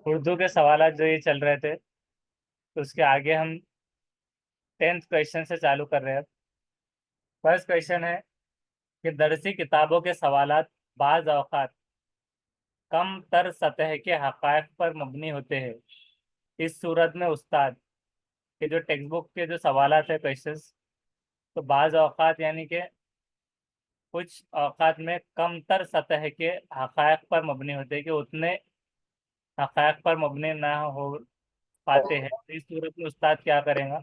उर्दू के सवालात जो ये चल रहे थे, तो उसके आगे हम 10th क्वेश्चन से चालू कर रहे हैं। फर्स्ट क्वेश्चन है कि दरसी किताबों के सवालात बाज़ औक़ात कम तर सतह के हक़ाइक़ पर मबनी होते हैं। इस सूरत में उस्ताद के जो टेक्स्ट बुक के जो सवालात है क्वेश्चंस, तो बाज़ औक़ात यानी कि कुछ औक़ात में कम तर सतह के हक़ाइक़ पर मबनी होते हैं, कि उतने हक़ाइक़ पर मबनी ना हो पाते हैं। तो इस सूरत में उस्ताद क्या करेगा?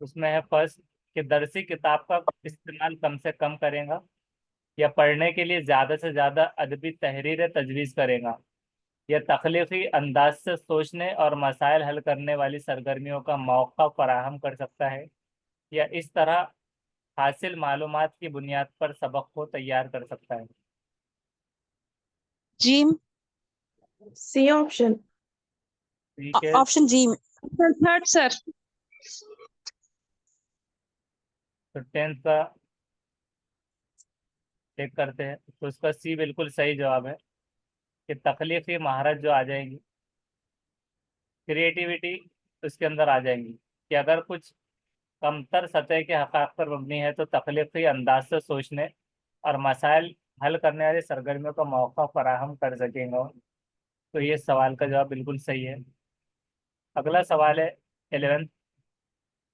उसमें है फर्स्ट कि दरसी किताब का इस्तेमाल कम से कम करेगा, या पढ़ने के लिए ज़्यादा से ज़्यादा अदबी तहरीरें तजवीज़ करेगा, या तख्लीक़ी अंदाज से सोचने और मसाइल हल करने वाली सरगर्मियों का मौका फराहम कर सकता है, या इस तरह हासिल मालूमात की बुनियाद पर सबक को तैयार कर सकता है। जीम। C option. ठीक है, ऑप्शन जीम। Third sir. तो 10th का चेक करते हैं, तो उसका सी बिल्कुल सही जवाब है कि तख्लीक़ी महारत जो आ जाएगी, क्रिएटिविटी उसके अंदर आ जाएंगी, कि अगर कुछ कमतर सतह के हक़ाक़ पर मबनी है तो तख्लीक़ी अंदाज से सोचने और मसाइल हल करने वाली सरगर्मियों का मौका फराहम कर सकेंगे। तो ये सवाल का जवाब बिल्कुल सही है। अगला सवाल है 11th,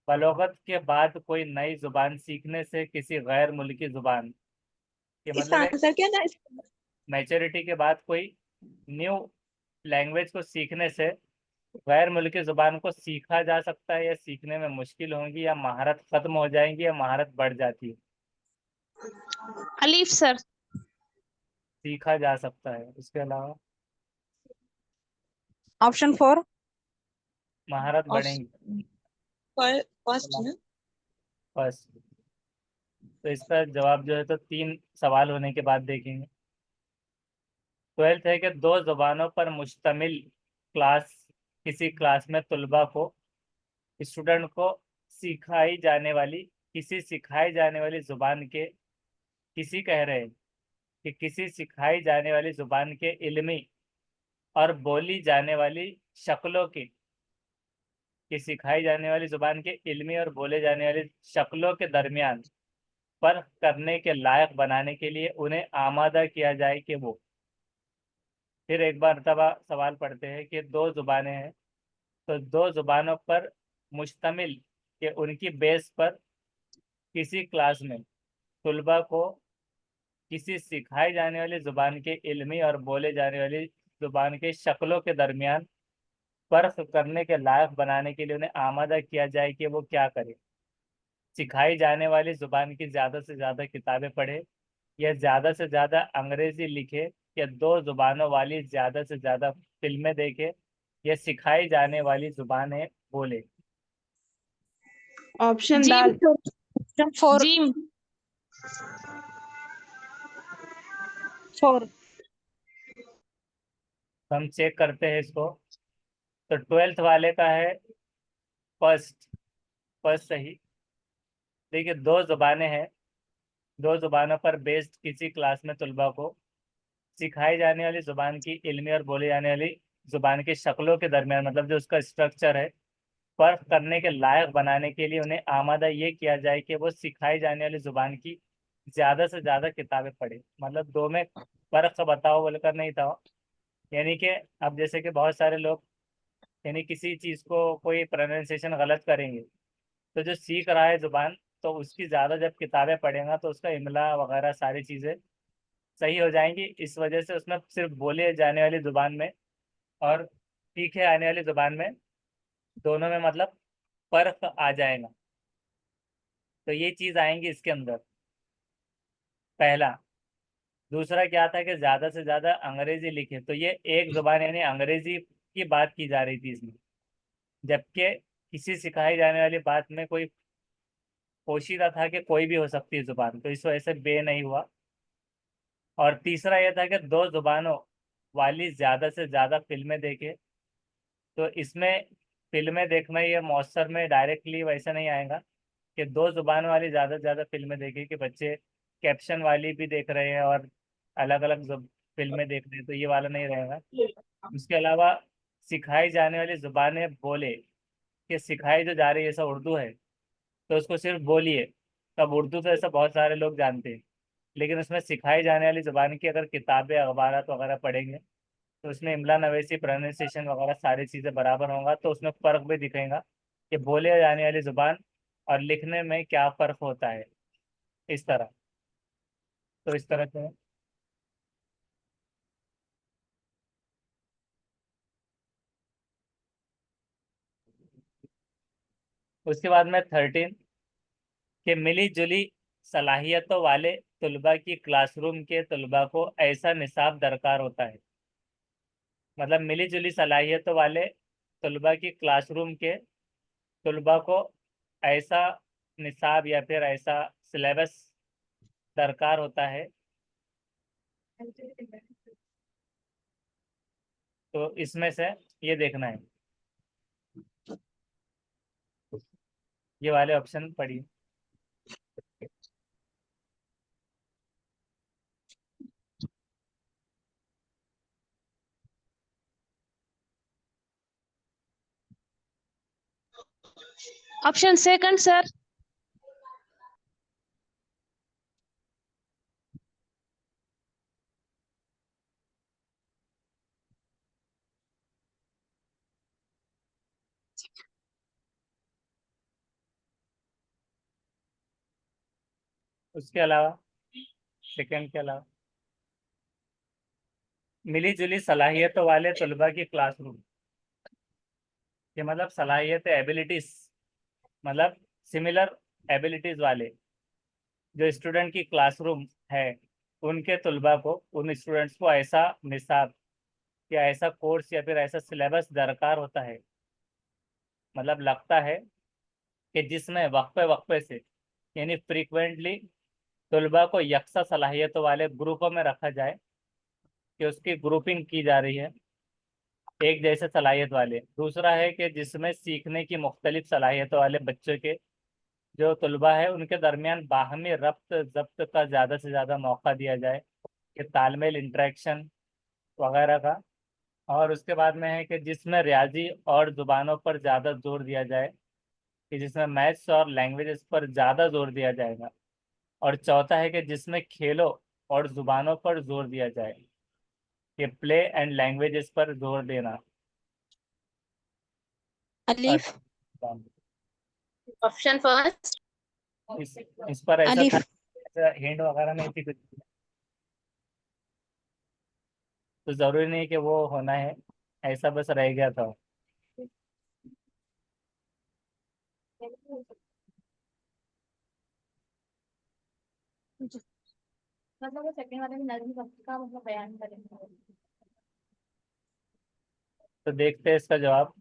बलोगत के बाद कोई नई जुबान सीखने से किसी गैर मुल्की जुबान, ये इसका मतलब एक आंसर क्या था? मैच्योरिटी के बाद कोई न्यू लैंग्वेज को सीखने से गैर मुल्की जुबान को सीखा जा सकता है, या सीखने में मुश्किल होंगी, या महारत खत्म हो जाएंगी, या महारत बढ़ जाती है? अलीफ सर। सीखा जा सकता है, उसके अलावा ऑप्शन 4। महारत बढ़ेंगी। फर्स्ट ना। बस, तो इसका जवाब जो है तो 3 सवाल होने के बाद देखेंगे। 12th है कि दो जुबानों पर मुश्तमिल क्लास, किसी क्लास में तुलबा को, स्टूडेंट को सिखाई जाने वाली किसी सिखाई जाने वाली जुबान के किसी कह रहे हैं कि किसी सिखाई जाने वाली जुबान के इल्मी और बोली जाने वाली शक्लों की, कि सिखाई जाने वाली जुबान के इल्मी और बोले जाने वाली शक्लों के दरमियान फर्क करने के लायक बनाने के लिए उन्हें आमादा किया जाए कि वो, फिर एक बार तबा सवाल पढ़ते हैं कि दो जुबानें हैं, तो दो जुबानों पर मुश्तमिल के उनकी बेस पर किसी क्लास में तुलबा को किसी सिखाई जाने वाली जुबान के इल्मी और बोले जाने वाली जुबान के शक्लों के दरमियान फर्क करने के लायक बनाने के लिए उन्हें आमादा किया जाए कि वो क्या करे। सिखाई जाने वाली जुबान की ज़्यादा से ज़्यादा किताबें पढ़े, या ज़्यादा से ज़्यादा अंग्रेज़ी लिखे, या दो जुबानों वाली ज़्यादा से ज़्यादा फिल्में देखे, या सिखाई जाने वाली जुबानें बोले। ऑप्शन जीम डाल। सर। ऑप्शन 4। जीम। 4। तो हम चेक करते हैं इसको। तो 12th वाले का है फर्स्ट, फर्स्ट सही। देखिए, दो जुबानें हैं, दो जुबानों पर बेस्ड किसी क्लास में तुलबा को सिखाई जाने वाली जुबान की इल्मी और बोली जाने वाली जुबान की शक्लों के दरमियान, मतलब जो उसका स्ट्रक्चर है, फर्क करने के लायक बनाने के लिए उन्हें आमादा ये किया जाए कि वो सिखाई जाने वाली जुबान की ज़्यादा से ज़्यादा किताबें पढ़े। मतलब दो में फ़र्क बताओ बोलकर नहीं था। यानी कि अब जैसे कि बहुत सारे लोग, यानी किसी चीज़ को कोई प्रोनाउंसिएशन गलत करेंगे, तो जो सीख रहा है जुबान, तो उसकी ज़्यादा जब किताबें पढ़ेगा तो उसका इमला वगैरह सारी चीज़ें सही हो जाएंगी। इस वजह से उसमें सिर्फ बोले जाने वाली जुबान में और सीखे आने वाली जुबान में, दोनों में मतलब फ़र्क आ जाएगा। तो ये चीज़ आएंगी इसके अंदर, पहला। दूसरा क्या था कि ज़्यादा से ज़्यादा अंग्रेजी लिखे, तो ये एक जुबान यानी अंग्रेजी की बात की जा रही थी इसमें, जबकि किसी सिखाई जाने वाली बात में कोई पोशीदा था कि कोई भी हो सकती है जुबान, तो इस वजह से बे नहीं हुआ। और तीसरा यह था कि दो जुबानों वाली ज़्यादा से ज़्यादा फिल्में देखे, तो इसमें फिल्में देखना ये मौसर में डायरेक्टली वैसे नहीं आएगा कि दो जुबान वाली ज़्यादा से ज़्यादा फिल्में देखे, कि बच्चे कैप्शन वाली भी देख रहे हैं और अलग अलग फिल्में देख रहे हैं तो ये वाला नहीं रहेगा। उसके अलावा सिखाई जाने वाली जुबानें बोले, कि सिखाई जो जा रही है, जैसा उर्दू है तो उसको सिर्फ बोलिए। तब उर्दू तो ऐसा बहुत सारे लोग जानते हैं, लेकिन उसमें सिखाई जाने वाली जुबान की अगर किताबें अखबारात वगैरह पढ़ेंगे तो उसमें इमला नवेसी प्रोनाउंसिएशन वगैरह सारी चीज़ें बराबर होंगे, तो उसमें फ़र्क भी दिखेगा कि बोले जाने वाली जुबान और लिखने में क्या फ़र्क होता है, इस तरह। तो इस तरह से उसके बाद में 13 कि मिली जुली सलाहियतों वाले तलबा की क्लासरूम के तलबा को ऐसा निसाब दरकार होता है। मतलब मिली जुली सलाहियतों वाले तलबा की क्लासरूम के तलबा को ऐसा निसाब या फिर ऐसा सिलेबस दरकार होता है। तो इसमें से ये देखना है, ये वाले ऑप्शन पढ़िए। Option second, sir. उसके अलावा सेकंड के अलावा मिली जुली सलाहियतों वाले तलबा की क्लासरूम, ये मतलब सलाहियत एबिलिटीज, मतलब सिमिलर एबिलिटीज वाले जो स्टूडेंट की क्लासरूम है, उनके तलबा को, उन स्टूडेंट्स को ऐसा निसाब या ऐसा कोर्स या फिर ऐसा सिलेबस दरकार होता है, मतलब लगता है कि जिसमें वक्फे वक्फे से यानी फ्रीक्वेंटली तलबा को यकसा सलाहियतों वाले ग्रुपों में रखा जाए, कि उसकी ग्रुपिंग की जा रही है एक जैसे सलाहियत वाले। दूसरा है कि जिसमें सीखने की मुख्तलिफ सलाहियतों वाले बच्चों के जो तलबा है उनके दरमियान बाहमी रब्त जब्त का ज़्यादा से ज़्यादा मौका दिया जाए, कि तालमेल इंटरेक्शन वगैरह का। और उसके बाद में है कि जिसमें रियाजी और ज़ुबानों पर ज़्यादा जोर दिया जाए, कि जिसमें मैथ्स और लैंग्वेजेस पर ज़्यादा जोर दिया जाएगा। और चौथा है कि जिसमें खेलों और ज़ुबानों पर जोर दिया जाए, कि प्ले एंड लैंग्वेजेस पर जोर देना। अलीफ। अच्छा, Option first. इस इस पर ऐसा था, अलीफ। ऐसा हिंट वगैरह नहीं थी कुछ, तो ज़रूरी नहीं कि वो होना है, ऐसा बस रह गया था। मतलब वो सेकंड वाले में नज्म का मतलब बयान करेंगे। तो देखते हैं इसका जवाब।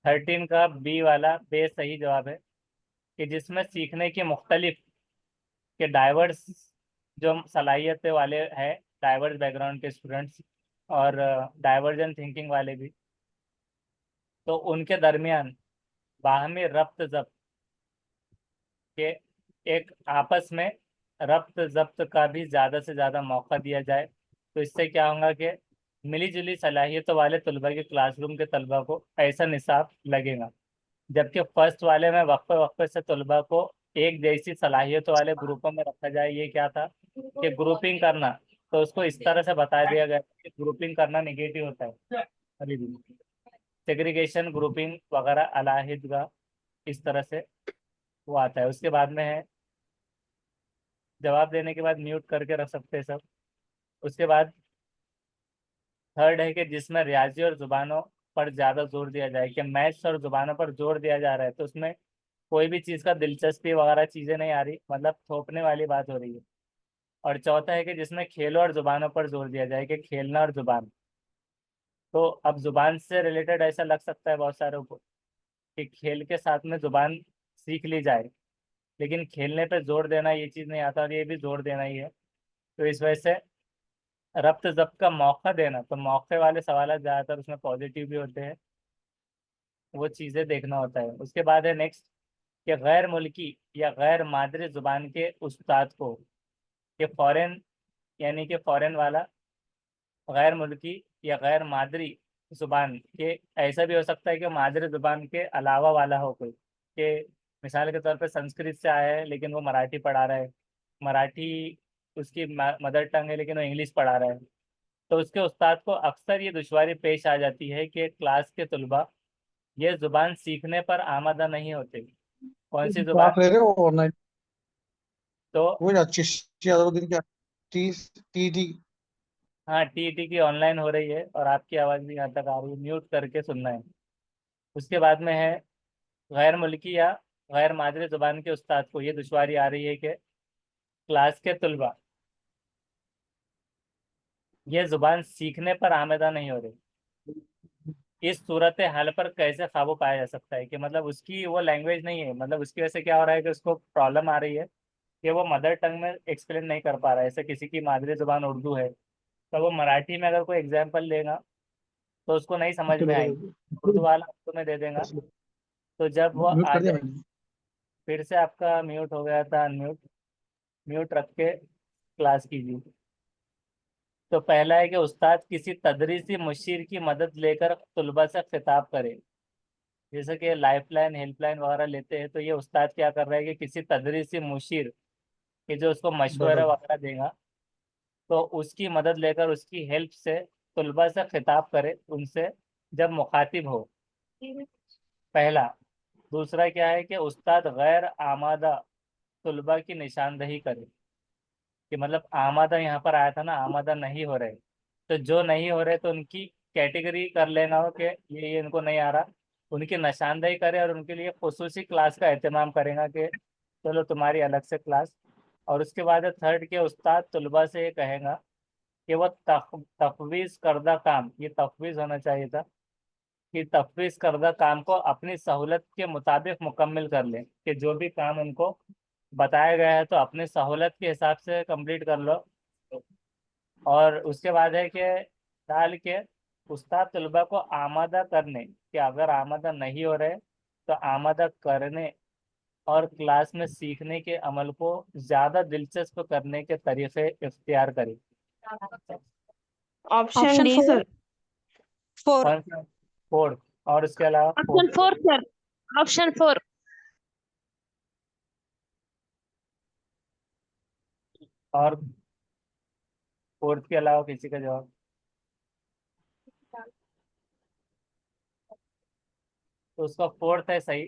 13 का बी वाला बे सही जवाब है, कि जिसमें सीखने की मुख्तलिफ के डाइवर्स जो सलाहियत वाले हैं, डाइवर्स बैकग्राउंड के स्टूडेंट्स और डाइवर्जेंट थिंकिंग वाले भी, तो उनके दरमियान बाहमी रब्त जब्त के एक आपस में रब्त जब्त का भी ज़्यादा से ज़्यादा मौका दिया जाए। तो इससे क्या होगा कि मिली जुली सलाहियतों वाले तलबा के क्लासरूम के तलबा को ऐसा निसाब लगेगा, जबकि फर्स्ट वाले में वक्फे वक्फे से तलबा को एक जैसी सलाहियतों वाले ग्रुपों में रखा जाए। ये क्या था कि ग्रुपिंग करना, तो उसको इस तरह से बता दिया गया कि ग्रुपिंग करना निगेटिव होता है, अभी भी सेग्रीगेशन ग्रुपिंग वगैरह अलहदा, इस तरह से वो आता है। उसके बाद में है, जवाब देने के बाद म्यूट करके रख सकते हैं सब। उसके बाद थर्ड है कि जिसमें रियाजी और जुबानों पर ज़्यादा जोर दिया जाए, कि मैथ्स और जुबानों पर जोर दिया जा रहा है, तो उसमें कोई भी चीज़ का दिलचस्पी वगैरह चीज़ें नहीं आ रही, मतलब थोपने वाली बात हो रही है। और चौथा है कि जिसमें खेलों और जुबानों पर जोर दिया जाए, कि खेलना और जुबान। तो अब जुबान से रिलेटेड ऐसा लग सकता है बहुत सारों को कि खेल के साथ में जुबान सीख ली जाए, लेकिन खेलने पे जोर देना ये चीज़ नहीं आता, और ये भी जोर देना ही है। तो इस वजह से रब्त ज़ब्त का मौका देना, तो मौके वाले सवाल ज़्यादातर उसमें पॉजिटिव भी होते हैं, वो चीज़ें देखना होता है। उसके बाद है नेक्स्ट, कि गैर मुल्की या गैर मादरी ज़ुबान के उस्ताद को, कि फॉरेन यानी कि फॉरेन वाला, गैर मुल्की या गैर मादरी जुबान के, ऐसा भी हो सकता है कि मादरी जुबान के अलावा वाला हो कोई, कि मिसाल के तौर पे संस्कृत से आया है लेकिन वो मराठी पढ़ा रहा है, मराठी उसकी मदर टंग है लेकिन वो इंग्लिश पढ़ा रहा है, तो उसके उस्ताद को अक्सर ये दुश्वारी पेश आ जाती है कि क्लास के तुलबा ये जुबान सीखने पर आमादा नहीं होते। कौन सी क्लास जुबान? ले रहे हो ऑनलाइन? तो वही ना, 86 दिन क्या, 30 TT। हाँ, टीईटी की ऑनलाइन हो रही है और आपकी आवाज़ भी यहाँ तक आ रही है, म्यूट करके सुनना है। उसके बाद में है गैर मुल्की या गैर मादरी जुबान के उस्ताद को ये दुश्वारी आ रही है कि क्लास के तुलबा ये जुबान सीखने पर आमेदा नहीं हो रही। इस सूरत हाल पर कैसे काबू पाया जा सकता है, कि मतलब उसकी वो लैंग्वेज नहीं है, मतलब उसकी वजह से क्या हो रहा है कि उसको प्रॉब्लम आ रही है कि वो मदर टंग में एक्सप्लेन नहीं कर पा रहा है। ऐसे किसी की मादरी जुबान उर्दू है तो वो मराठी में अगर कोई एग्जाम्पल लेगा तो उसको नहीं समझ में चलो आएगी, उर्दू वाला उर्दू में दे देगा। तो जब वो म्यूट आ कर दिया जाए, मैंने। फिर से आपका म्यूट हो गया था, अनम्यूट, म्यूट रख के क्लास कीजिए। तो पहला है कि उस्ताद किसी तदरीसी मुशीर की मदद लेकर तुलबा से खिताब करे। जैसे कि लाइफलाइन हेल्पलाइन वगैरह लेते हैं, तो ये उस्ताद क्या कर रहा है कि किसी तदरीसी मुशीर कि जो उसको मशवरा बराबर। वगैरह देगा, तो उसकी मदद लेकर उसकी हेल्प से तुलबा से खिताब करे उनसे जब मुखातिब हो, पहला। दूसरा क्या है कि उस्ताद गैर आमादा तुलबा की निशानदही करे, कि मतलब आमादा यहाँ पर आया था ना, आमादा नहीं हो रहे, तो जो नहीं हो रहे तो उनकी कैटेगरी कर लेना हो कि ये इनको नहीं आ रहा, उनकी निशानदही करे और उनके लिए खुसूसी क्लास का एहतमाम करेगा कि चलो तुम्हारी अलग से क्लास। और उसके बाद थर्ड के उस्ताद तलबा से ये कहेगा कि वह तफवीज़ करदा काम, ये तफवीज़ होना चाहिए था, कि तफवीज़ करदा काम को अपनी सहूलत के मुताबिक मुकम्मल कर लें, कि जो भी काम उनको बताया गया है तो अपनी सहूलत के हिसाब से कंप्लीट कर लो। और उसके बाद है कि डाल के उस्ताद तलबा को आमादा करने, कि अगर आमादा नहीं हो रहे तो आमादा करने और क्लास में सीखने के अमल को ज़्यादा दिलचस्प करने के तरीके इख्तियार करें। Option option D, four. sir. Four. कौन सा? फोर्थ। और उसके अलावा Option fourth, four, sir. Option four. और फोर्थ के अलावा किसी का जवाब? तो उसका फोर्थ है सही।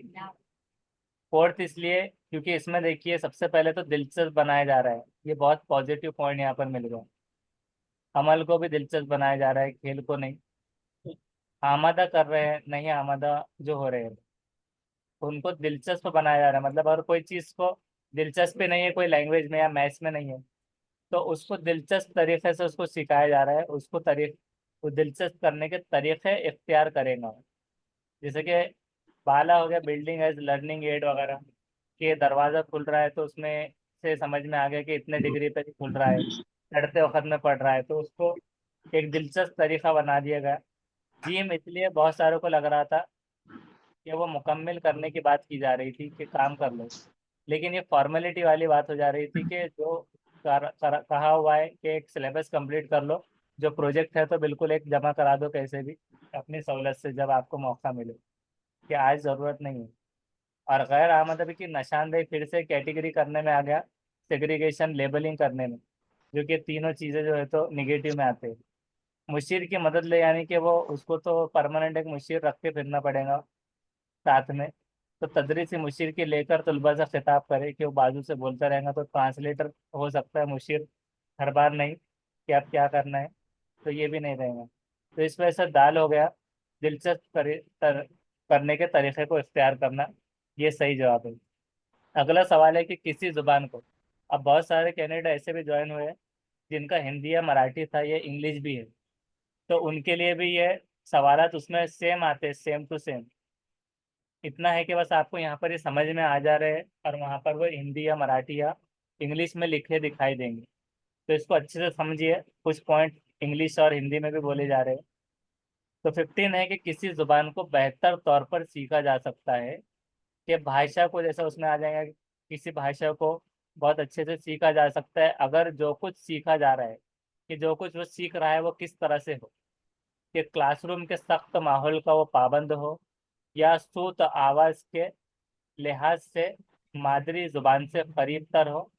फोर्थ इसलिए क्योंकि इसमें देखिए सबसे पहले तो दिलचस्प बनाया जा रहा है, ये बहुत पॉजिटिव पॉइंट यहाँ पर मिल गया। अमल को भी दिलचस्प बनाया जा रहा है, खेल को नहीं। आमादा कर रहे हैं, नहीं आमादा जो हो रहे हैं उनको दिलचस्प बनाया जा रहा है, मतलब अगर कोई चीज़ को दिलचस्पी नहीं है, कोई लैंग्वेज में या मैथ्स में नहीं है, तो उसको दिलचस्प तरीके से उसको सिखाया जा रहा है, उसको वो दिलचस्प करने के तरीके इख्तियार करेगा। जैसे कि बाला हो गया, बिल्डिंग एज लर्निंग एड वगैरह, कि दरवाज़ा खुल रहा है तो उसमें से समझ में आ गया कि इतने डिग्री तक खुल रहा है, चढ़ते वक्त में पढ़ रहा है, तो उसको एक दिलचस्प तरीका बना दिया गया। जिम इसलिए बहुत सारों को लग रहा था कि वो मुकम्मल करने की बात की जा रही थी कि काम कर लो, लेकिन ये फॉर्मेलिटी वाली बात हो जा रही थी कि जो कहा हुआ है कि एक सिलेबस कंप्लीट कर लो, जो प्रोजेक्ट है तो बिल्कुल एक जमा करा दो कैसे भी अपनी सहूलत से जब आपको मौका मिले, कि आज ज़रूरत नहीं है। और गैर आमदनी की निशानदेही फिर से कैटेगरी करने में आ गया, सेग्रीगेशन लेबलिंग करने में, जो कि तीनों चीज़ें जो है तो निगेटिव में आते हैं। मुशीर की मदद ले, यानी कि वो उसको तो परमानेंट एक मुशीर रख के फिरना पड़ेगा साथ में, तो तदरीसी मुशीर की लेकर तलबा से खिताब करे, कि वो बाजू से बोलता रहेगा तो ट्रांसलेटर हो सकता है मुशीर, हर बार नहीं कि आप क्या करना है, तो ये भी नहीं रहेगा। तो इस वजह से दाल हो गया, दिलचस्प करने के तरीके को इख्तियार करना, ये सही जवाब है। अगला सवाल है कि किसी जुबान को, अब बहुत सारे कैंडिडेट ऐसे भी ज्वाइन हुए हैं जिनका हिंदी या मराठी था, ये इंग्लिश भी है, तो उनके लिए भी ये सवालात उसमें सेम आते हैं, सेम टू सेम। इतना है कि बस आपको यहाँ पर ये समझ में आ जा रहे हैं और वहाँ पर वो हिंदी या मराठी या इंग्लिश में लिखे दिखाई देंगे, तो इसको अच्छे से समझिए, कुछ पॉइंट इंग्लिश और हिंदी में भी बोले जा रहे हैं। तो 15 है कि किसी जुबान को बेहतर तौर पर सीखा जा सकता है, कि भाषा को, जैसे उसमें आ जाएगा कि किसी भाषा को बहुत अच्छे से सीखा जा सकता है अगर जो कुछ सीखा जा रहा है कि जो कुछ वो सीख रहा है वो किस तरह से हो, कि क्लासरूम के सख्त माहौल का वो पाबंद हो, या सूत आवाज के लिहाज से मादरी जुबान से करीब तर हो,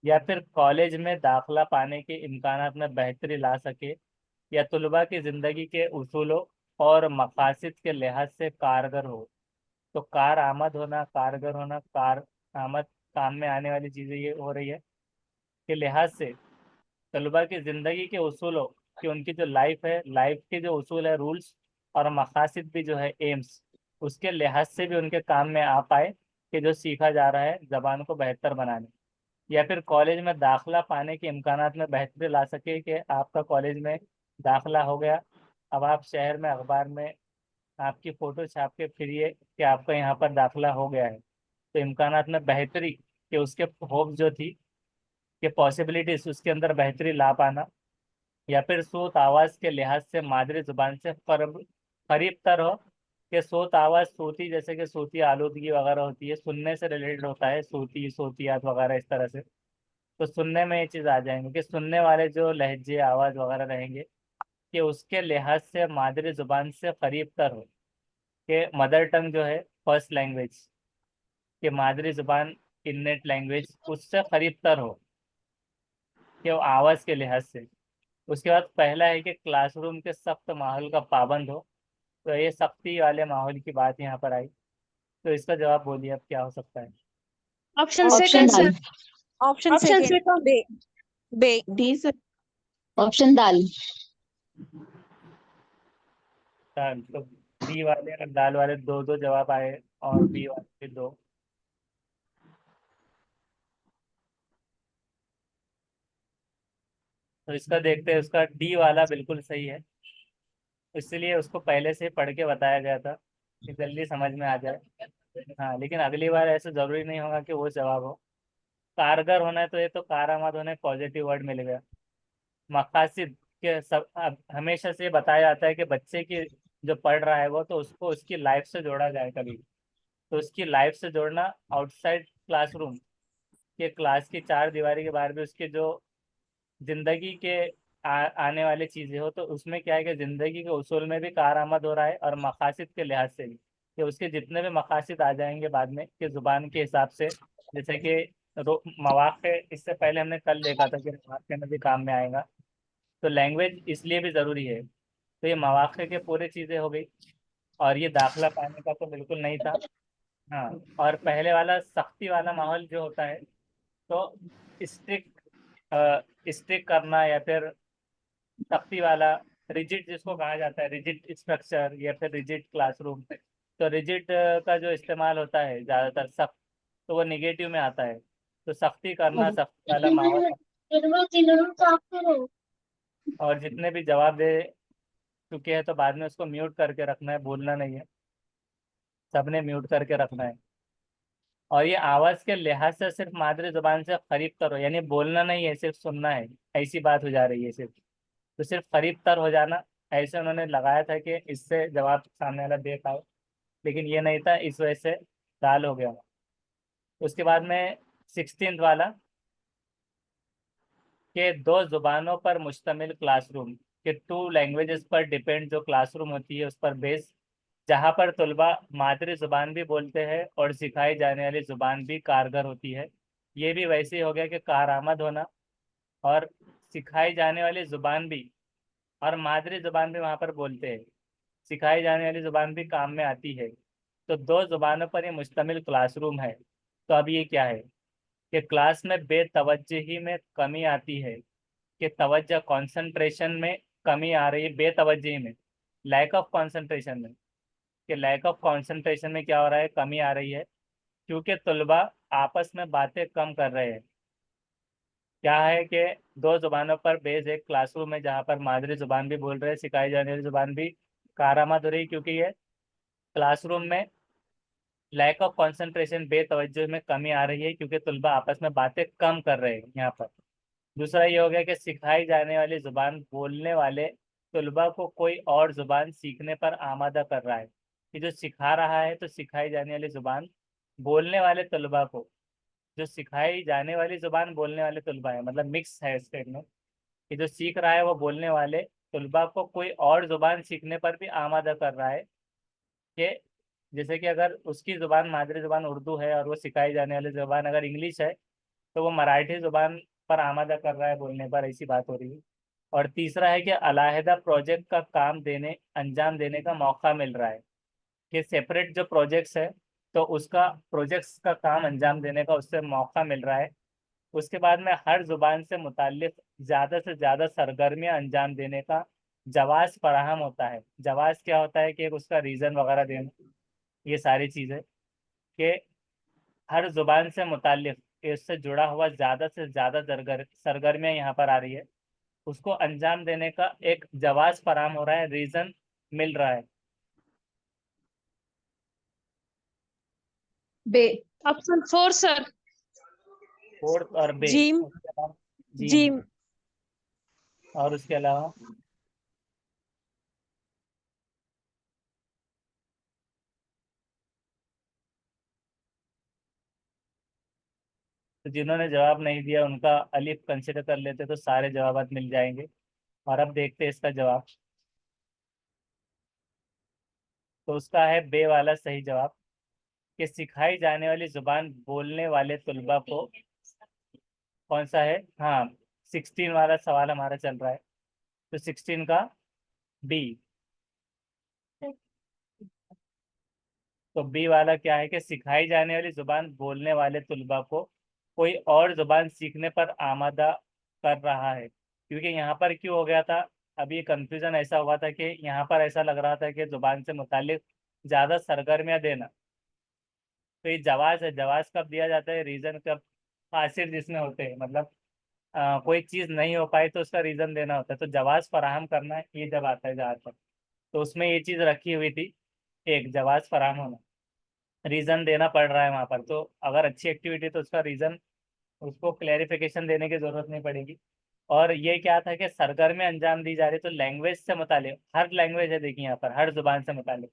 या फिर कॉलेज में दाखला पाने के इम्कानात में बेहतरी ला सके, या तुलबा की ज़िंदगी के उसूलों और मकासद के लिहाज से कारगर हो। तो कार आमद होना, कारगर होना, कार आमद, काम में आने वाली चीज़ें ये हो रही है के लिहाज से तलबा की ज़िंदगी के उसूलों कि उनकी जो लाइफ है, लाइफ के जो उसूल है, रूल्स और मकासद भी जो है, एम्स, उसके लिहाज से भी उनके काम में आ पाए कि जो सीखा जा रहा है ज़बान को बेहतर बनाने, या फिर कॉलेज में दाखला पाने के इम्कानात में बेहतरी ला सके कि आपका कॉलेज में दाखला हो गया, अब आप शहर में अखबार में आपकी फ़ोटो छाप के फिरिए कि आपका यहाँ पर दाखला हो गया है। तो इम्कानात में बेहतरी कि उसके होप जो थी कि पॉसिबिलिटीज उसके अंदर बेहतरी ला पाना, या फिर सोत आवाज के लिहाज से मादरी जुबान से करीब तर हो कि सोत आवाज सोती, जैसे कि सोती आलूदगी वगैरह होती है, सुनने से रिलेटेड होता है, सोती सोतियात वगैरह इस तरह से। तो सुनने में ये चीज़ आ जाएंगे कि सुनने वाले जो लहजे आवाज़ वगैरह रहेंगे कि उसके लिहाज से मादरी जुबान से करीब तर हो, कि मदर टंग जो है फर्स्ट लैंग्वेज, कि मादरी जुबान इन्नेट लैंग्वेज उससे करीब तर हो कि वो आवाज़ के लिहाज से। उसके बाद पहला है कि क्लासरूम के सख्त माहौल का पाबंद हो। तो ये सख्ती वाले माहौल की बात यहाँ पर आई, तो इसका जवाब बोलिए अब क्या हो सकता है। Option option second, sir. दाल। Option second. Bay. Bay. D sir. Option दाल। दाल, तो बी वाले और दाल वाले दो दो जवाब आए, और बी वाले भी दो। तो इसका देखते हैं, उसका डी वाला बिल्कुल सही है, इसलिए उसको पहले से पढ़ के बताया गया था कि जल्दी समझ में आ जाए। हाँ, लेकिन अगली बार ऐसा जरूरी नहीं होगा कि वो जवाब हो। कारगर होना है तो ये तो कारामद होने पॉजिटिव वर्ड मिल गया। मकासिद के सब अब हमेशा से बताया जाता है कि बच्चे की जो पढ़ रहा है वो, तो उसको उसकी लाइफ से जोड़ा जाए कभी, तो उसकी लाइफ से जोड़ना आउटसाइड क्लासरूम के, क्लास की चार दीवारी के बाहर भी उसके जो जिंदगी के आने वाली चीजें हो, तो उसमें क्या है कि जिंदगी के उसूल में भी कारआमद हो रहा है, और मकासिद के लिहाज से भी कि उसके जितने भी मकासिद आ जाएंगे बाद में कि जुबान के हिसाब से, जैसे कि मवाक़े, इससे पहले हमने कल देखा था कि मवाक़े में भी काम में आएगा। तो लैंग्वेज इसलिए भी ज़रूरी है। तो ये मवाक़े के पूरे चीज़ें हो गई, और ये दाखला पाने का तो बिल्कुल नहीं था। हाँ, और पहले वाला सख्ती वाला माहौल जो होता है, तो स्ट्रिक्ट स्ट्रिक्ट करना, या फिर सख्ती वाला, रिजिड जिसको कहा जाता है, रिजिड स्ट्रक्चर या फिर रिजिड क्लासरूम, तो रिजिड का जो इस्तेमाल होता है ज़्यादातर सख्त, तो वो निगेटिव में आता है। तो सख्ती करना, सख्ती वाला माहौल, और जितने भी जवाब दे चुके हैं तो बाद में उसको म्यूट करके रखना है, बोलना नहीं है, सबने म्यूट करके रखना है। और ये आवाज़ के लिहाज से सिर्फ मादरी जुबान से करीब तर हो, यानी बोलना नहीं है, सिर्फ सुनना है, ऐसी बात हो जा रही है सिर्फ। तो सिर्फ करीब तर हो जाना, ऐसे उन्होंने लगाया था कि इससे जवाब सामने वाला दे पाए, लेकिन ये नहीं था, इस वजह से दाल हो गया। उसके बाद में 16th वाला, के दो जुबानों पर मुश्तमिल क्लासरूम, के टू लैंग्वेजेस पर डिपेंड जो क्लासरूम होती है उस पर बेस, जहाँ पर तलबा मादरी ज़ुबान भी बोलते हैं और सिखाई जाने वाली ज़ुबान भी कारगर होती है। ये भी वैसे ही हो गया कि कारआमद होना, और सिखाई जाने वाली ज़ुबान भी, और मादरी ज़ुबान भी वहाँ पर बोलते हैं, सिखाई जाने वाली ज़ुबान भी काम में आती है। तो दो ज़ुबानों पर ये मुश्तमिल क्लासरूम है। तो अब ये क्या है कि क्लास में बेतवज्जही में कमी आती है, कि तवज्जो कंसंट्रेशन में कमी आ रही है, बेतवज्जही में, लैक ऑफ कंसंट्रेशन में, कि लैक ऑफ कंसंट्रेशन में क्या हो रहा है, कमी आ रही है, क्योंकि तलबा आपस में बातें कम कर रहे हैं। क्या है कि दो जुबानों पर बेस एक क्लासरूम है जहाँ पर मादरी जुबान भी बोल रहे हैं, सिखाई जाने वाली जुबान भी कारआमद हो रही है, क्योंकि ये क्लासरूम में लैक ऑफ कंसंट्रेशन, बेतवज्जो में कमी आ रही है, क्योंकि तलबा आपस में बातें कम कर रहे हैं यहाँ पर। दूसरा ये हो गया कि सिखाई जाने वाली ज़ुबान बोलने वाले तलबा को कोई और ज़ुबान सीखने पर आमादा कर रहा है, कि जो सिखा रहा है तो सिखाई जाने वाली ज़ुबान बोलने वाले तलबा को जो सिखाई जाने वाली जुबान बोलने वाले तलबा है, मतलब मिक्स है स्टेटमेंट कि जो सीख रहा है वो बोलने वाले तलबा को कोई और जुबान सीखने पर भी आमादा कर रहा है कि जैसे कि अगर उसकी जुबान मादरी जुबान उर्दू है और वो सिखाई जाने वाली जुबान अगर इंग्लिश है, तो वो मराठी जुबान पर आमादा कर रहा है बोलने पर, ऐसी बात हो रही है। और तीसरा है कि अलहदा प्रोजेक्ट का काम देने अंजाम देने का मौका मिल रहा है कि सेपरेट जो प्रोजेक्ट्स है तो उसका प्रोजेक्ट्स का काम अंजाम देने का उससे मौका मिल रहा है। उसके बाद में हर जुबान से मुताल्लिक ज़्यादा से ज़्यादा सरगर्मियाँ अंजाम देने का जवाज़ फराहम होता है। जवाज़ क्या होता है कि एक उसका रीज़न वगैरह देना, ये सारी चीज़ें कि हर जुबान से मुताल्लिक इससे जुड़ा हुआ ज़्यादा से ज़्यादा सरगर्मियाँ यहाँ पर आ रही है, उसको अंजाम देने का एक जवाज़ फराहम हो रहा है, रीज़न मिल रहा है। B option 4 sir. फोर्थ और बे, जिम। उसके अलावा जीम, जिम। और उसके अलावा तो जिन्होंने जवाब नहीं दिया उनका अलिफ कंसिडर कर लेते तो सारे जवाब मिल जाएंगे। और अब देखते हैं इसका जवाब। तो उसका है बे वाला सही जवाब कि सिखाई जाने वाली जुबान बोलने वाले तुलबा को, कौन सा है, हाँ 16 वाला सवाल हमारा चल रहा है, तो 16 का बी। तो बी वाला क्या है कि सिखाई जाने वाली जुबान बोलने वाले तुलबा को कोई और जुबान सीखने पर आमादा कर रहा है। क्योंकि यहाँ पर क्यों हो गया था, अभी कंफ्यूजन ऐसा हुआ था कि यहाँ पर ऐसा लग रहा था कि जुबान से मुतालिक ज़्यादा सरगर्मियाँ देना, तो ये जवाज है। जवाज कब दिया जाता है, रीज़न कब, फासिल जिसमें होते हैं, मतलब कोई चीज़ नहीं हो पाई तो उसका रीज़न देना होता है, तो जवाज फराहम करना ये जब आता है जहाँ तक, तो उसमें ये चीज़ रखी हुई थी, एक जवाज फराहम होना, रीज़न देना पड़ रहा है वहाँ पर। तो अगर अच्छी एक्टिविटी तो उसका रीज़न, उसको क्लेरिफिकेशन देने की ज़रूरत नहीं पड़ेगी। और ये क्या था कि सरगर्मी अंजाम दी जा रही, तो लैंग्वेज से मुतालिक, हर लैंग्वेज है देखिए यहाँ पर, हर जुबान से मुतालिक,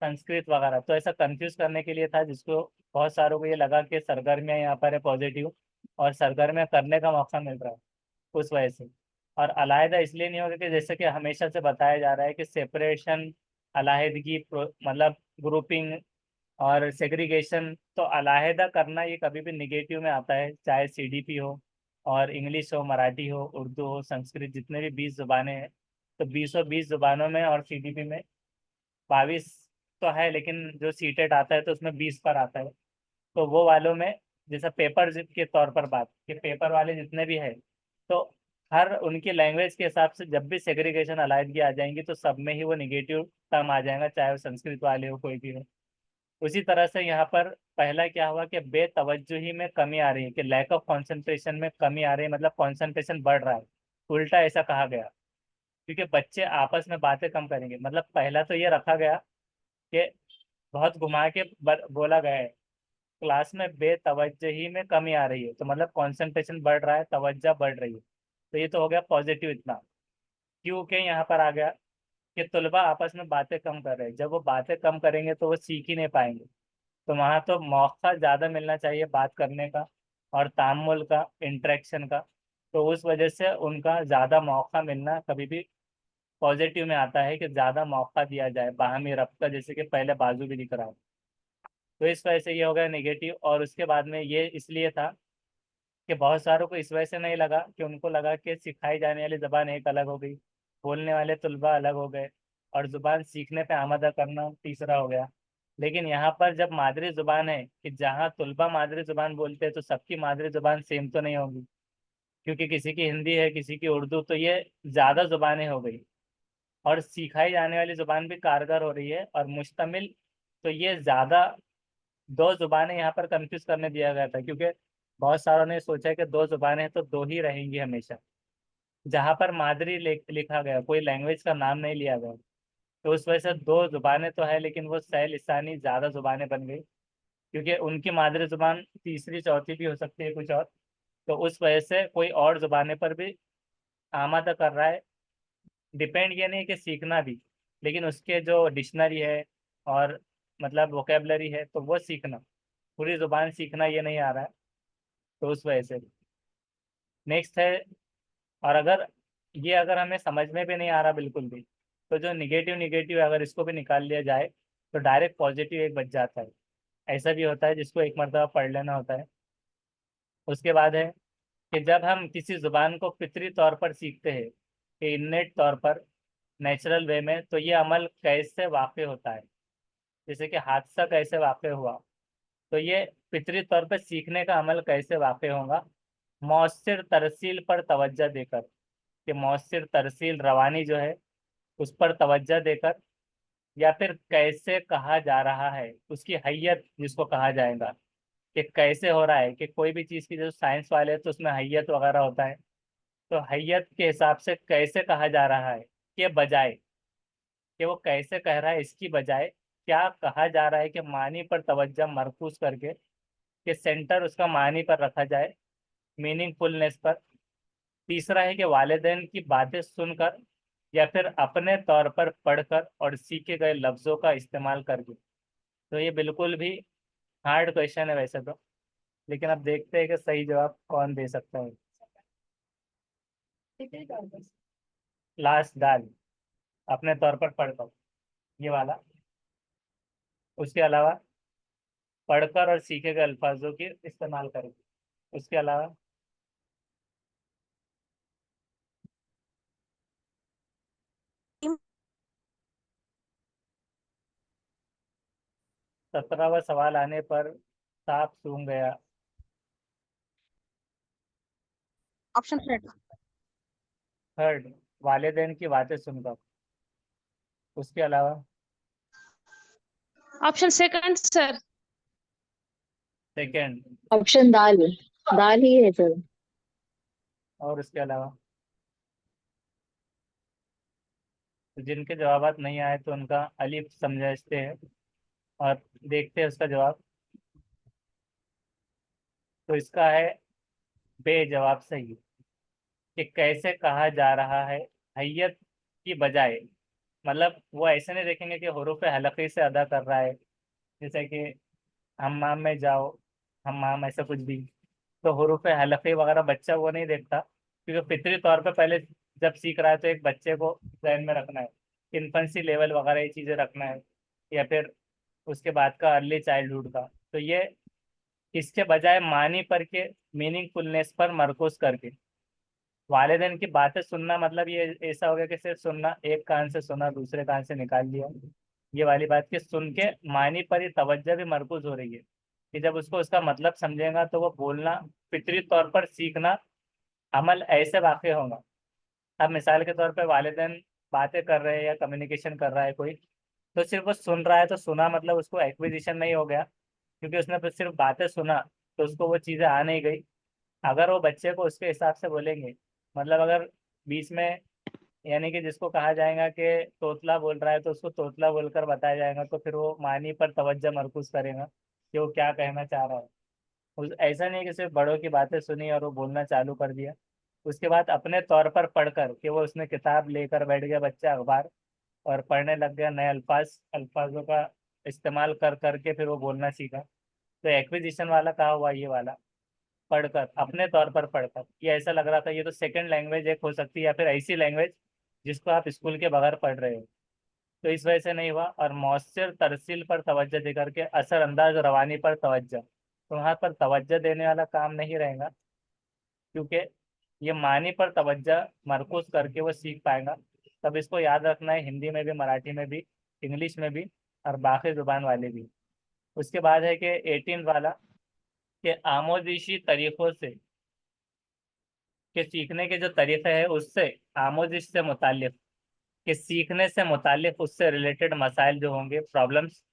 संस्कृत वगैरह, तो ऐसा कंफ्यूज करने के लिए था जिसको बहुत सारों को ये लगा कि सरगर्मियाँ यहाँ पर है पॉजिटिव और सरगर्मियाँ करने का मौका मिल रहा है, उस वजह से। और अलहदा इसलिए नहीं होगा कि जैसे कि हमेशा से बताया जा रहा है कि सेपरेशन, अलहदगी, मतलब ग्रुपिंग और सेग्रीगेशन, तो अलहदा करना ये कभी भी निगेटिव में आता है, चाहे सीडीपी हो और इंग्लिश हो, मराठी हो, उर्दू हो, संस्कृत, जितने भी 20 जुबानें हैं, तो 20 जुबानों में और सीडीपी में 22 तो है, लेकिन जो सीटेट आता है तो उसमें 20 पर आता है। तो वो वालों में जैसा पेपर के तौर पर बात कि पेपर वाले जितने भी है, तो हर उनकी लैंग्वेज के हिसाब से जब भी सेग्रीगेशन अलहदगी आ जाएंगी तो सब में ही वो निगेटिव टर्म आ जाएगा, चाहे वो संस्कृत वाले हो कोई भी हो। उसी तरह से यहाँ पर पहला क्या हुआ कि बेतवज्जुही में कमी आ रही है, कि लैक ऑफ कंसंट्रेशन में कमी आ रही है, मतलब कंसंट्रेशन बढ़ रहा है, उल्टा ऐसा कहा गया। क्योंकि बच्चे आपस में बातें कम करेंगे, मतलब पहला तो ये रखा गया कि बहुत घुमा के बोला गया है, क्लास में बेतवज्जही में कमी आ रही है, तो मतलब कंसंट्रेशन बढ़ रहा है, तवज्जो बढ़ रही है, तो ये तो हो गया पॉजिटिव इतना। क्योंकि यहाँ पर आ गया कि तुलबा आपस में बातें कम कर रहे हैं, जब वो बातें कम करेंगे तो वो सीख ही नहीं पाएंगे, तो वहाँ तो मौका ज़्यादा मिलना चाहिए बात करने का और तामुल का, इंटरेक्शन का, तो उस वजह से उनका ज़्यादा मौका मिलना कभी भी पॉजिटिव में आता है कि ज़्यादा मौका दिया जाए बाहमी रब्ता का, जैसे कि पहले बाजू भी दिख रहा है, तो इस वजह से ये हो गया नेगेटिव। और उसके बाद में ये इसलिए था कि बहुत सारों को इस वजह से नहीं लगा, कि उनको लगा कि सिखाई जाने वाली ज़बान एक अलग हो गई, बोलने वाले तलबा अलग हो गए, और ज़ुबान सीखने पे आमादा करना तीसरा हो गया। लेकिन यहाँ पर जब मादरी ज़ुबान है, कि जहाँ तलबा मादरी ज़ुबान बोलते हैं, तो सबकी मादरी ज़ुबान सेम तो नहीं होगी, क्योंकि किसी की हिंदी है, किसी की उर्दू, तो ये ज़्यादा ज़ुबानें हो गई। और सिखाई जाने वाली ज़ुबान भी कारगर हो रही है और मुश्तमिल, तो ये ज़्यादा, दो जुबानें यहाँ पर कंफ्यूज करने दिया गया था, क्योंकि बहुत सारों ने सोचा कि दो जुबानें हैं तो दो ही रहेंगी हमेशा, जहाँ पर मादरी लिखा गया, कोई लैंग्वेज का नाम नहीं लिया गया, तो उस वजह से दो जुबानें तो है, लेकिन वो सह लिसानी ज़्यादा जुबानें बन गई, क्योंकि उनकी मादरी जुबान तीसरी चौथी भी हो सकती है कुछ और, तो उस वजह से कोई और जुबाने पर भी आमादा कर रहा है। डिपेंड ये नहीं कि सीखना भी, लेकिन उसके जो डिक्शनरी है और मतलब वोकेबलरी है तो वो सीखना, पूरी जुबान सीखना ये नहीं आ रहा है। तो उस वजह से। नेक्स्ट है, और अगर हमें समझ में भी नहीं आ रहा बिल्कुल भी, तो जो निगेटिव निगेटिव अगर इसको भी निकाल लिया जाए तो डायरेक्ट पॉजिटिव एक बच जाता है। ऐसा भी होता है जिसको एक मरतबा पढ़ लेना होता है। उसके बाद है कि जब हम किसी जुबान को फितरी तौर पर सीखते हैं, कि इन्नेट तौर पर, नेचुरल वे में, तो ये अमल कैसे वाक़ होता है। जैसे कि हादसा कैसे वाक़ हुआ, तो ये फितरी तौर पर सीखने का अमल कैसे वाक़ होगा। मौसर तरसील पर तवज्जो देकर, कि मौसर तरसील रवानी जो है उस पर तवज्जो देकर, या फिर कैसे कहा जा रहा है, उसकी हैयत जिसको कहा जाएगा, कि कैसे हो रहा है, कि कोई भी चीज़ की जो साइंस वाले हैं तो उसमें हैयत वगैरह होता है, तो हैयत के हिसाब से कैसे कहा जा रहा है, के बजाय, कि वो कैसे कह रहा है इसकी बजाय क्या कहा जा रहा है, कि मानी पर तवज्जो मरकूज करके, कि सेंटर उसका मानी पर रखा जाए, मीनिंगफुलनेस पर। तीसरा है कि वालिदैन की बातें सुनकर या फिर अपने तौर पर पढ़कर और सीखे गए लफ्ज़ों का इस्तेमाल करके। तो ये बिल्कुल भी हार्ड क्वेश्चन है वैसे तो, लेकिन अब देखते हैं कि सही जवाब कौन दे सकता है। फितरी तौर पर। लास्ट दाल, अपने तौर पर पढ़कर, ये वाला। उसके अलावा पढ़कर और सीखे गए अल्फाजों के इस्तेमाल करके। उसके अलावा 17वां सवाल आने पर सांप सूंघ गया। Option third. थर्ड, वालिदैन की बातें सुनकर। उसके अलावा option second sir. Second, option दाल, दाल ही है सर। और उसके अलावा तो जिनके जवाबात नहीं आए तो उनका अलिफ समझते हैं और देखते हैं उसका जवाब। तो इसका है बे जवाब सही, कि कैसे कहा जा रहा है हैयत की बजाय। मतलब वो ऐसे नहीं देखेंगे कि हरूफ हलक़ी से अदा कर रहा है, जैसे कि हम्माम में जाओ, हम्माम, ऐसा कुछ भी। तो हरूफ हलक़ी वगैरह बच्चा वो नहीं देखता, क्योंकि फितरी तौर पे पहले जब सीख रहा है तो एक बच्चे को ध्यान में रखना है, इन्फेंसी लेवल वगैरह ये चीज़ें रखना है, या फिर उसके बाद का अर्ली चाइल्डहुड का। तो ये इसके बजाय मानी पर के मीनिंगफुलनेस पर मरकूज करके। वालिदैन की बातें सुनना मतलब ये ऐसा हो गया कि सिर्फ सुनना, एक कान से सुना दूसरे कान से निकाल दिया, ये वाली बात कि सुन के मानी पर ही तवज्जो भी मरकूज हो रही है, कि जब उसको उसका मतलब समझेगा तो वो बोलना, फितरी तौर पर सीखना, अमल ऐसे वाक़ होगा। अब मिसाल के तौर पे वालिदैन बातें कर रहे हैं या कम्युनिकेशन कर रहा है कोई, तो सिर्फ वो सुन रहा है, तो सुना मतलब उसको एक्विजिशन नहीं हो गया, क्योंकि उसने बस सिर्फ बातें सुना, तो उसको वो चीज़ें आ नहीं गई। अगर वो बच्चे को उसके हिसाब से बोलेंगे, मतलब अगर बीच में, यानी कि जिसको कहा जाएगा कि तोतला बोल रहा है तो उसको तोतला बोलकर बताया जाएगा, तो फिर वो मानी पर तवज्जो मरकूज करेगा कि वो क्या कहना चाह रहा है। ऐसा नहीं कि सिर्फ बड़ों की बातें सुनी और वो बोलना चालू कर दिया। उसके बाद अपने तौर पर पढ़कर, कि वो उसने किताब लेकर बैठ गया बच्चा, अखबार, और पढ़ने लग गया, नए अल्फाजों का इस्तेमाल कर करके फिर वो बोलना सीखा। तो एक्विजिशन वाला कहा हुआ ये वाला, पढ़कर, अपने तौर पर पढ़कर। ये ऐसा लग रहा था ये तो सेकंड लैंग्वेज एक हो सकती है, या फिर ऐसी लैंग्वेज जिसको आप स्कूल के बगैर पढ़ रहे हो। तो इस वजह से नहीं हुआ। और मौसर तरसील पर तवज्जो दे करके असरअंदाज रवानी पर तवज्जो, तो वहाँ पर तवज्जो देने वाला काम नहीं रहेगा, क्योंकि ये मानी पर तवज्जो मरकूज करके वो सीख पाएगा। तब इसको याद रखना है, हिंदी में भी, मराठी में भी, इंग्लिश में भी, और बाकी जुबान वाले भी। उसके बाद है कि 18 वाला, कि आमोजिशी तरीक़ों से, कि सीखने के जो तरीक़े हैं उससे, आमोजिश से मुतालिक, कि सीखने से मुतालिक उससे रिलेटेड मसाइल जो होंगे, प्रॉब्लम्स,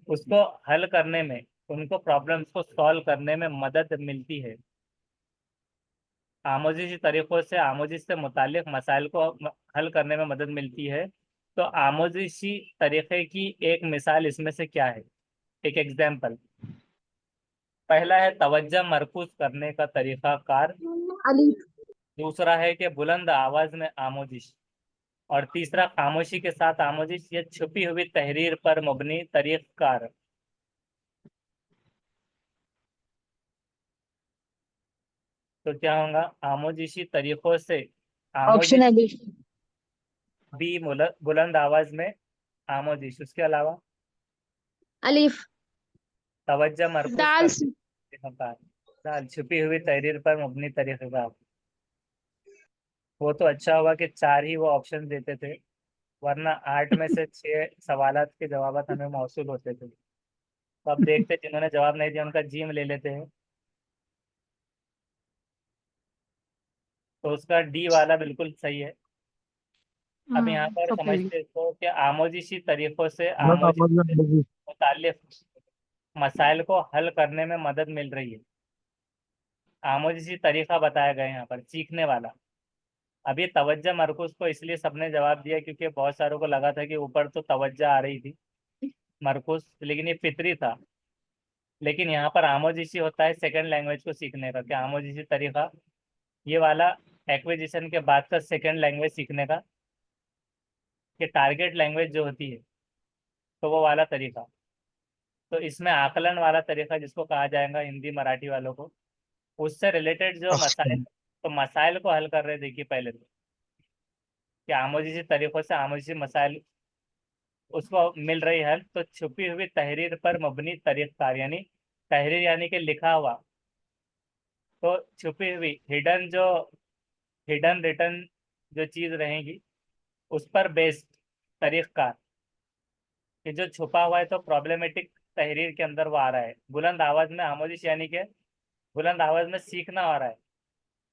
उसको हल करने में, उनको प्रॉब्लम्स को सॉल्व करने में मदद मिलती है। आमोजिशी तरीक़ों से, आमोजिश से मुतालिक मसाइल को हल करने में मदद मिलती है। तो आमोजिशी तरीक़े की एक मिसाल इसमें से क्या है, एक एग्जाम्पल। पहला है तवज्जो मरकूज करने का तरीक़ा कार। अलीफ। दूसरा है कि बुलंद आवाज़ में आमोजिश। और तीसरा खामोशी के साथ आमोजिश, ये छुपी हुई तहरीर पर मुबनी तरीक़ार। तो क्या होगा, आमोजिशी तरीकों से, ऑप्शन आमोजिश, है बी। बी बुलंद आवाज में आमोजिश। उसके अलावा अलीफ। तवज्जो मरकूज दाल। करने का, दाल, छुपी हुई तहरीर पर मबनी तरीक़ेकार। वो तो अच्छा हुआ कि 4 ही वो ऑप्शन देते थे, वरना 8 में से 6 सवालात के जवाब हमें मौसूल होते थे। तो अब देखते जिन्होंने जवाब नहीं दिया उनका जीम ले लेते हैं। तो उसका डी वाला बिल्कुल सही है। अब यहाँ पर ओके। समझते इसको कि आमोजिशी तरीकों से गलत आमोजिश आवाज में से अंग्रेजी। मुताल्लिक मसाइल को हल करने में मदद मिल रही है। आमोजिशी तरीका बताया गया है यहाँ पर, सीखने वाला। अब ये तवज्जो मरकूज को इसलिए सबने जवाब दिया क्योंकि बहुत सारों को लगा था कि ऊपर तो तवज्जो आ रही थी मरकूज, लेकिन ये फितरी था। लेकिन यहाँ पर आमोजिशी होता है सेकंड लैंग्वेज को सीखने का, कि आमोजिशी तरीका ये वाला एक्विजिशन के बाद का सेकंड लैंग्वेज सीखने का, कि टारगेट लैंग्वेज जो होती है तो वो वाला तरीका। तो इसमें आकलन वाला तरीका जिसको कहा जाएगा हिंदी मराठी वालों को, उससे रिलेटेड जो अच्छा। मसाइल, तो मसाइल को हल कर रहे, देखिए पहले तो कि आमोजिशी तरीकों से आमोजिशी मसाइल उसको मिल रही है। तो छुपी हुई तहरीर पर मबनी तरीक़ार, यानी तहरीर यानी कि लिखा हुआ, तो छुपी हुई हिडन जो हिडन रिटर्न जो चीज़ रहेगी उस पर बेस्ड तरीक़ार, कि जो छुपा हुआ है तो प्रॉब्लमेटिक तहरीर के अंदर वो आ रहा है। बुलंद आवाज में आमोजिश यानी कि बुलंद आवाज में सीखना हो रहा है,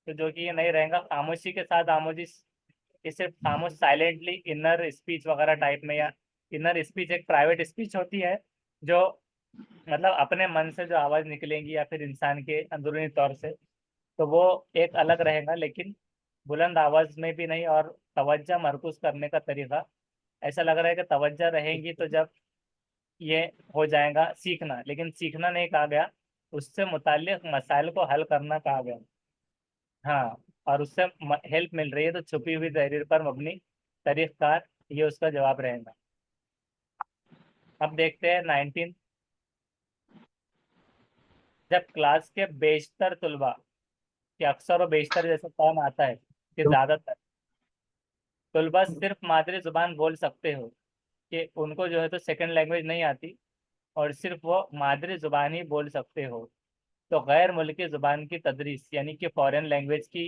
तो जो कि ये नहीं रहेगा खामोशी के साथ आमोजिश। ये सिर्फ खामोश साइलेंटली इनर स्पीच वगैरह टाइप में, या इनर स्पीच एक प्राइवेट स्पीच होती है जो मतलब अपने मन से जो आवाज़ निकलेंगी या फिर इंसान के अंदरूनी तौर से, तो वो एक अलग रहेगा। लेकिन बुलंद आवाज में भी नहीं, और तवज्जो मरकूज करने का तरीका ऐसा लग रहा है कि तवज्जो रहेंगी तो जब ये हो जाएगा सीखना, लेकिन सीखना नहीं कहा गया, उससे मुताल्लिक मसाइल को हल करना कहा गया। हाँ, और उससे हेल्प मिल रही है, तो छुपी हुई तहरीर पर मबनी तरीक़ार, ये उसका जवाब रहेगा। अब देखते हैं 19। जब क्लास के बेशतर तलबा, कि अक्सर और बेशतर जैसा टर्म आता है कि ज़्यादातर तलबा सिर्फ मादरी ज़ुबान बोल सकते हो, कि उनको जो है तो सेकंड लैंग्वेज नहीं आती और सिर्फ वो मादरी ज़ुबान ही बोल सकते हो, तो गैर मुल्की ज़ुबान की तदरीस यानी कि फॉरेन लैंग्वेज की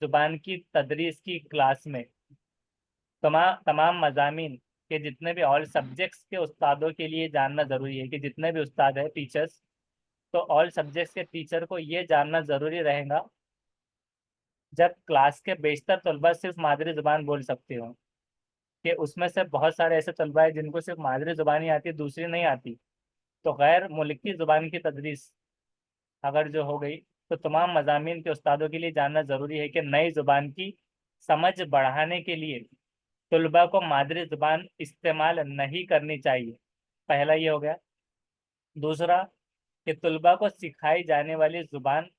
ज़ुबान की तदरीस की क्लास में तमाम मज़ामीन के जितने भी ऑल सब्जेक्ट्स के उस्तादों के लिए जानना ज़रूरी है, कि जितने भी उस्ताद हैं टीचर्स, तो ऑल सब्जेक्ट्स के टीचर को ये जानना ज़रूरी रहेगा जब क्लास के बेशतर तलबा सिर्फ मादरी ज़ुबान बोल सकते हो, कि उसमें से बहुत सारे ऐसे तलबा है जिनको सिर्फ मादरी ज़ुबान ही आती, दूसरी नहीं आती। तो गैर मुल्की ज़ुबान की तदरीस अगर जो हो गई, तो तमाम मज़ामीन के उस्तादों के लिए जानना ज़रूरी है कि नई ज़ुबान की समझ बढ़ाने के लिए तलबा को मादरी ज़ुबान इस्तेमाल नहीं करनी चाहिए। पहला ये हो गया। दूसरा, कि तलबा को सिखाई जाने वाली ज़ुबान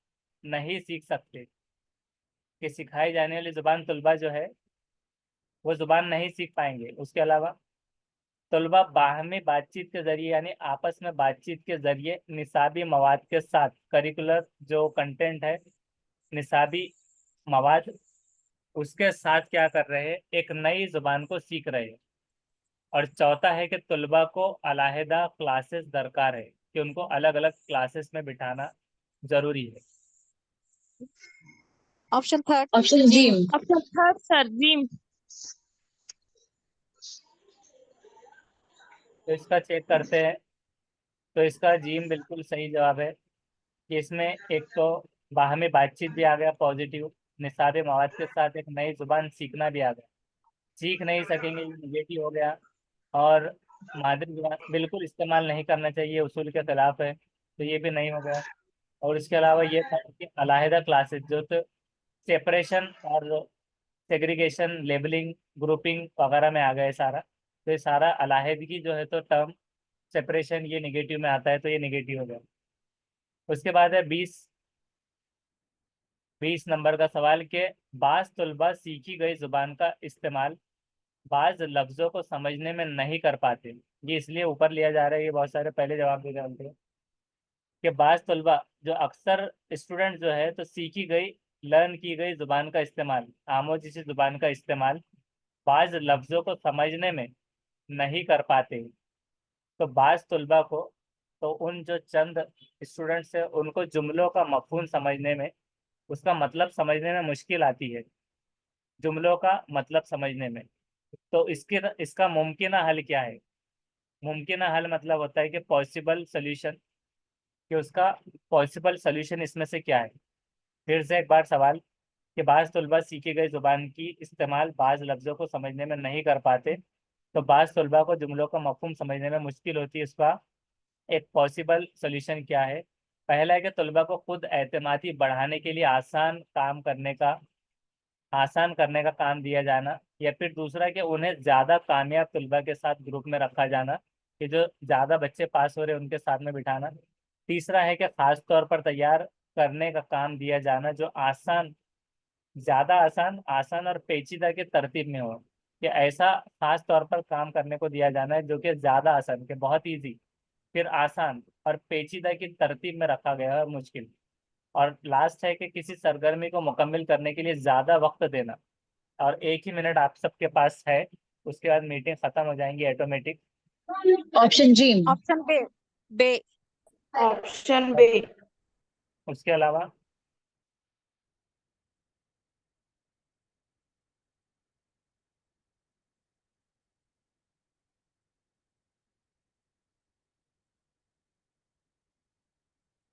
नहीं सीख सकते, कि सिखाई जाने वाली ज़ुबान तलबा जो है वो ज़ुबान नहीं सीख पाएंगे। उसके अलावा तलबा बाहमी बातचीत के ज़रिए, यानी आपस में बातचीत के ज़रिए निसाबी मवाद के साथ, करिकुलर जो कंटेंट है निसाबी मवाद, उसके साथ क्या कर रहे हैं, एक नई ज़ुबान को सीख रहे हैं। और चौथा है कि तलबा को अलहदा क्लासेस दरकार है, कि उनको अलग अलग क्लासेस में बिठाना ज़रूरी है। Option third. ऑप्शन जी। ऑप्शन थर्ड सर, जिम। तो इसका चेक करते हैं। तो इसका जीम बिल्कुल सही जवाब है, कि इसमें एक तो बाहमी बातचीत भी आ गया पॉजिटिव, निसाबी मवाद के साथ एक नई ज़ुबान सीखना भी आ गया। सीख नहीं सकेंगे ये निगेटिव हो गया। और मादरी ज़ुबान बिल्कुल इस्तेमाल नहीं करना चाहिए, उसूल के खिलाफ है, तो ये भी नहीं हो गया। और इसके अलावा ये था कि अलहदा क्लासेस जो तो सेपरेशन और सेग्रीगेशन, लेबलिंग, ग्रुपिंग वगैरह में आ गए सारा। तो ये सारा अलहदगी जो है तो टर्म सेपरेशन ये निगेटिव में आता है, तो ये निगेटिव हो गया। उसके बाद है 20 नंबर का सवाल के बाज़ तलबा सीखी गई ज़ुबान का इस्तेमाल बाज़ लफ्ज़ों को समझने में नहीं कर पाते। ये इसलिए ऊपर लिया जा रहा है, ये बहुत सारे पहले जवाब दे रहे थे। कि बाज़ तलबा जो अक्सर स्टूडेंट जो है तो सीखी गई लर्न की गई ज़ुबान का इस्तेमाल आमोज़ी ज़ुबान का इस्तेमाल बाज़ लफ्ज़ों को समझने में नहीं कर पाते। तो बाज़ तलबा को तो उन जो चंद स्टूडेंट्स हैं उनको जुमलों का मफ़हूम समझने में उसका मतलब समझने में मुश्किल आती है, जुमलों का मतलब समझने में। तो इसका मुमकिना हल क्या है? मुमकिना हल मतलब होता है कि पॉसिबल सॉल्यूशन, कि उसका पॉसिबल सॉल्यूशन इसमें से क्या है? फिर से एक बार सवाल कि बाज़ तलबा सीखी गई ज़ुबान की इस्तेमाल बाज़ लफ्ज़ों को समझने में नहीं कर पाते, तो बाज़ तलबा को जुमलों का मफ़हूम समझने में मुश्किल होती है, इसका एक पॉसिबल सॉल्यूशन क्या है? पहला है कि तलबा को खुद एतमादी बढ़ाने के लिए आसान करने का काम दिया जाना, या फिर दूसरा कि उन्हें ज़्यादा कामयाब तलबा के साथ ग्रुप में रखा जाना, कि जो ज़्यादा बच्चे पास हो रहे हैं उनके साथ में बिठाना। तीसरा है कि ख़ास तौर पर तैयार करने का काम दिया जाना जो ज़्यादा आसान आसान और पेचीदा की तरतीब में हो, कि ऐसा ख़ास तौर पर काम करने को दिया जाना है जो कि ज़्यादा आसान, कि बहुत ईजी, फिर आसान और पेचीदा की तरतीब में रखा गया है, मुश्किल। और लास्ट है कि किसी सरगर्मी को मुकम्मल करने के लिए ज़्यादा वक्त देना। और 1 ही मिनट आप सबके पास है, उसके बाद मीटिंग ख़त्म हो जाएंगी ऑटोमेटिक। ऑप्शन जी। ऑप्शन बे बे ऑप्शन बी। उसके अलावा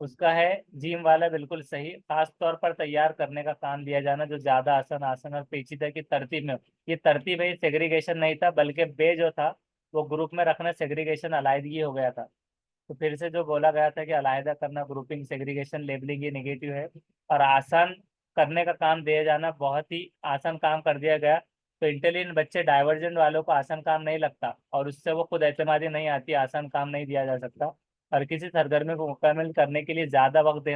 उसका है जीम वाला बिल्कुल सही, खास तौर पर तैयार करने का काम दिया जाना जो ज़्यादा आसान आसान और पेचीदा की तरतीब में हो। ये तरतीब है, सेग्रीगेशन नहीं था, बल्कि बे जो था वो ग्रुप में रखना सेग्रीगेशन अलायदगी हो गया था। तो फिर से जो बोला गया था कि अलहदा करना ग्रुपिंग सेग्रीगेशन लेबलिंग ये नेगेटिव है, और आसान करने का काम दिया जाना बहुत ही आसान काम कर दिया गया। तो इंटेलिजेंट बच्चे डाइवर्जेंट वालों को आसान काम नहीं लगता और उससे वो खुद एतमादी नहीं आती, आसान काम नहीं दिया जा सकता। और किसी सरगर्मी को मुकम्मल करने के लिए ज़्यादा वक्त देना